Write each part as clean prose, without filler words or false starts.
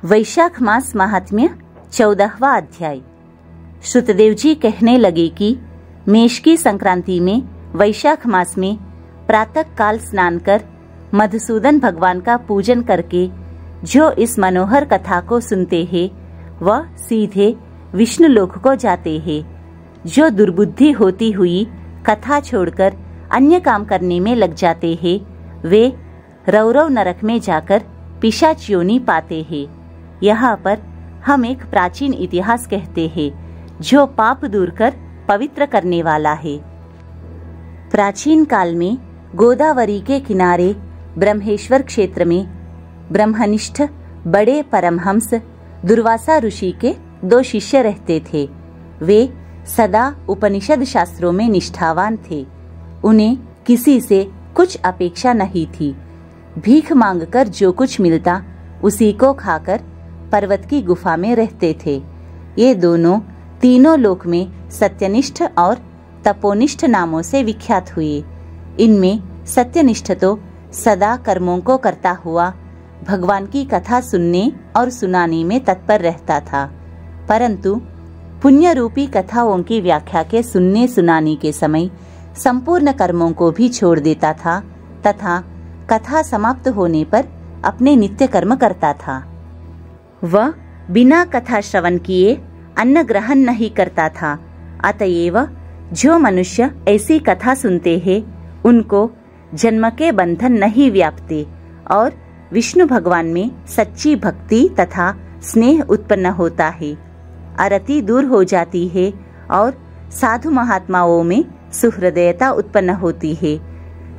वैशाख मास महात्म्य 14वां अध्याय। श्रुतदेव जी कहने लगे कि मेष की संक्रांति में वैशाख मास में प्रातः काल स्नान कर मधुसूदन भगवान का पूजन करके जो इस मनोहर कथा को सुनते हैं वह सीधे विष्णु लोक को जाते हैं। जो दुर्बुद्धि होती हुई कथा छोड़कर अन्य काम करने में लग जाते हैं वे रौरव नरक में जाकर पिशाच योनि पाते हैं। यहाँ पर हम एक प्राचीन इतिहास कहते हैं जो पाप दूर कर पवित्र करने वाला है। प्राचीन काल में गोदावरी के किनारे ब्रह्मेश्वर क्षेत्र में ब्रह्मनिष्ठ बड़े परमहंस दुर्वासा ऋषि के 2 शिष्य रहते थे। वे सदा उपनिषद शास्त्रों में निष्ठावान थे। उन्हें किसी से कुछ अपेक्षा नहीं थी। भीख मांगकर जो कुछ मिलता उसी को खाकर पर्वत की गुफा में रहते थे। ये दोनों तीनों लोक में सत्यनिष्ठ और तपोनिष्ठ नामों से विख्यात हुए। इनमें सत्यनिष्ठ तो सदा कर्मों को करता हुआ भगवान की कथा सुनने और सुनाने में तत्पर रहता था, परंतु पुण्य रूपी कथाओं की व्याख्या के सुनने सुनाने के समय संपूर्ण कर्मों को भी छोड़ देता था तथा कथा समाप्त होने पर अपने नित्य कर्म करता था। वह बिना कथा श्रवण किए अन्न ग्रहण नहीं करता था। अतएव जो मनुष्य ऐसी कथा सुनते हैं उनको जन्म के बंधन नहीं व्यापते और विष्णु भगवान में सच्ची भक्ति तथा स्नेह उत्पन्न होता है। अरति दूर हो जाती है और साधु महात्माओं में सुहृदयता उत्पन्न होती है।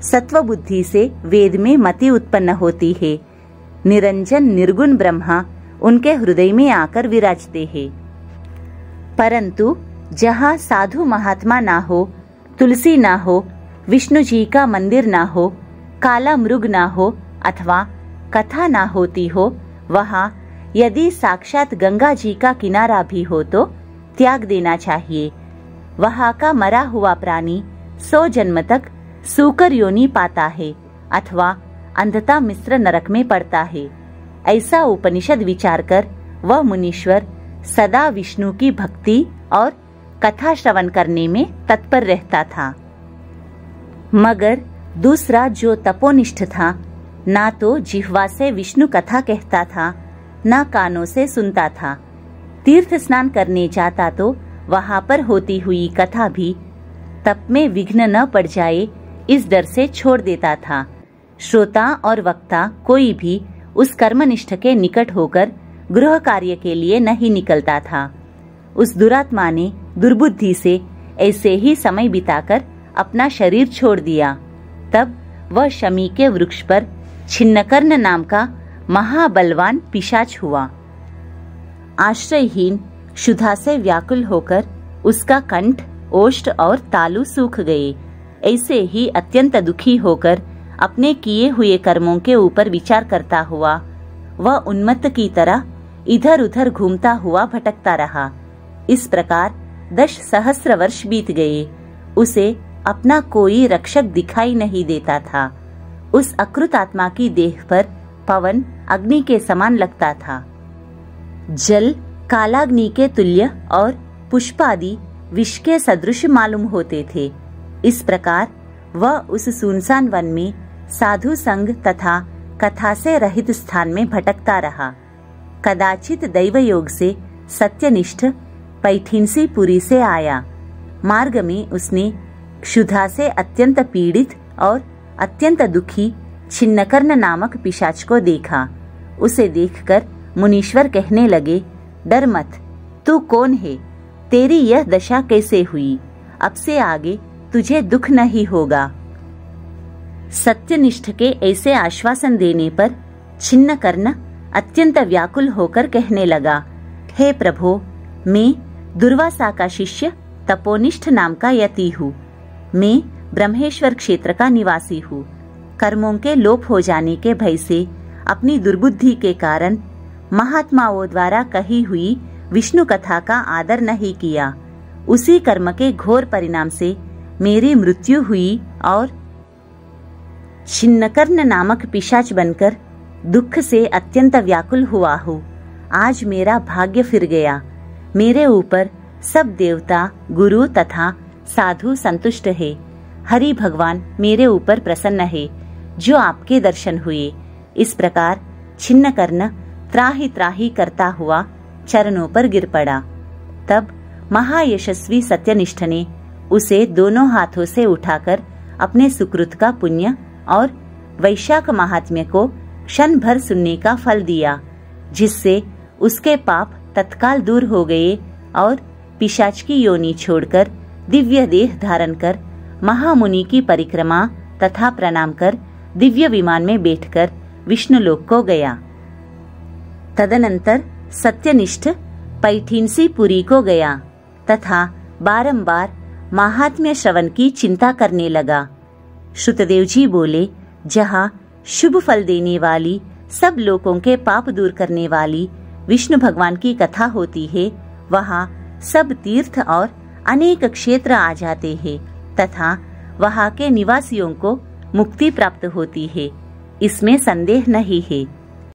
सत्व बुद्धि से वेद में मति उत्पन्न होती है। निरंजन निर्गुण ब्रह्मा उनके हृदय में आकर विराजते हैं। परंतु जहाँ साधु महात्मा ना हो, तुलसी ना हो, विष्णु जी का मंदिर ना हो, काला मृग ना हो अथवा कथा ना होती हो, वहाँ यदि साक्षात गंगा जी का किनारा भी हो तो त्याग देना चाहिए। वहाँ का मरा हुआ प्राणी 100 जन्म तक सूकर योनि पाता है अथवा अंधता मिश्र नरक में पड़ता है। ऐसा उपनिषद विचार कर वह मुनीश्वर सदा विष्णु की भक्ति और कथा श्रवण करने में तत्पर रहता था। मगर दूसरा जो तपोनिष्ठ था, ना तो जिह्वा से विष्णु कथा कहता था, ना कानों से सुनता था। तीर्थ स्नान करने जाता तो वहां पर होती हुई कथा भी तप में विघ्न न पड़ जाए इस डर से छोड़ देता था। श्रोता और वक्ता कोई भी उस कर्मनिष्ठ के निकट होकर गृह कार्य के लिए नहीं निकलता था। उस दुरात्मा ने दुर्बुद्धि से ऐसे ही समय बिताकर अपना शरीर छोड़ दिया। तब वह शमी के वृक्ष पर छिन्नकर्ण नाम का महाबलवान पिशाच हुआ। आश्रयहीन क्षुधा से व्याकुल होकर उसका कंठ, ओष्ठ और तालु सूख गए। ऐसे ही अत्यंत दुखी होकर अपने किए हुए कर्मों के ऊपर विचार करता हुआ वह उन्मत्त की तरह इधर उधर घूमता हुआ भटकता रहा। इस प्रकार 10 सहस्र वर्ष बीत गए। उसे अपना कोई रक्षक दिखाई नहीं देता था। उस अकृत आत्मा की देह पर पवन अग्नि के समान लगता था। जल कालाग्नि के तुल्य और पुष्प आदि विष के सदृश मालूम होते थे। इस प्रकार वह उस सुनसान वन में साधु संग तथा कथा से रहित स्थान में भटकता रहा। कदाचित दैव योग से सत्यनिष्ठ पैठिनसीपुरी से आया। मार्ग में उसने क्षुधा से अत्यंत पीड़ित और अत्यंत दुखी छिन्नकर्ण नामक पिशाच को देखा। उसे देखकर मुनीश्वर कहने लगे, डर मत, तू कौन है? तेरी यह दशा कैसे हुई? अब से आगे तुझे दुख नहीं होगा। सत्यनिष्ठ के ऐसे आश्वासन देने पर छिन्नकर्ण अत्यंत व्याकुल होकर कहने लगा, हे प्रभो, मैं दुर्वासा का शिष्य तपोनिष्ठ नाम का यति हूँ। मैं ब्रह्मेश्वर क्षेत्र का निवासी हूँ। कर्मों के लोप हो जाने के भय से अपनी दुर्बुद्धि के कारण महात्माओं द्वारा कही हुई विष्णु कथा का आदर नहीं किया। उसी कर्म के घोर परिणाम से मेरी मृत्यु हुई और छिन्नकर्ण नामक पिशाच बनकर दुख से अत्यंत व्याकुल हुआ हूँ। आज मेरा भाग्य फिर गया। मेरे ऊपर सब देवता, गुरु तथा साधु संतुष्ट है। हरि भगवान मेरे ऊपर प्रसन्न है, जो आपके दर्शन हुए। इस प्रकार छिन्नकर्ण त्राहि त्राहि करता हुआ चरणों पर गिर पड़ा। तब महायशस्वी सत्यनिष्ठ ने उसे दोनों हाथों से उठाकर अपने सुकृत का पुण्य और वैशाख महात्म्य को क्षण भर सुनने का फल दिया, जिससे उसके पाप तत्काल दूर हो गए और पिशाच की योनि छोड़कर दिव्य देह धारण कर महामुनि की परिक्रमा तथा प्रणाम कर दिव्य विमान में बैठकर विष्णुलोक को गया। तदनंतर सत्यनिष्ठ पैठीनसी पुरी को गया तथा बारंबार महात्म्य श्रवण की चिंता करने लगा। श्रुतदेव जी बोले, जहाँ शुभ फल देने वाली, सब लोगों के पाप दूर करने वाली विष्णु भगवान की कथा होती है, वहाँ सब तीर्थ और अनेक क्षेत्र आ जाते हैं तथा वहाँ के निवासियों को मुक्ति प्राप्त होती है, इसमें संदेह नहीं है।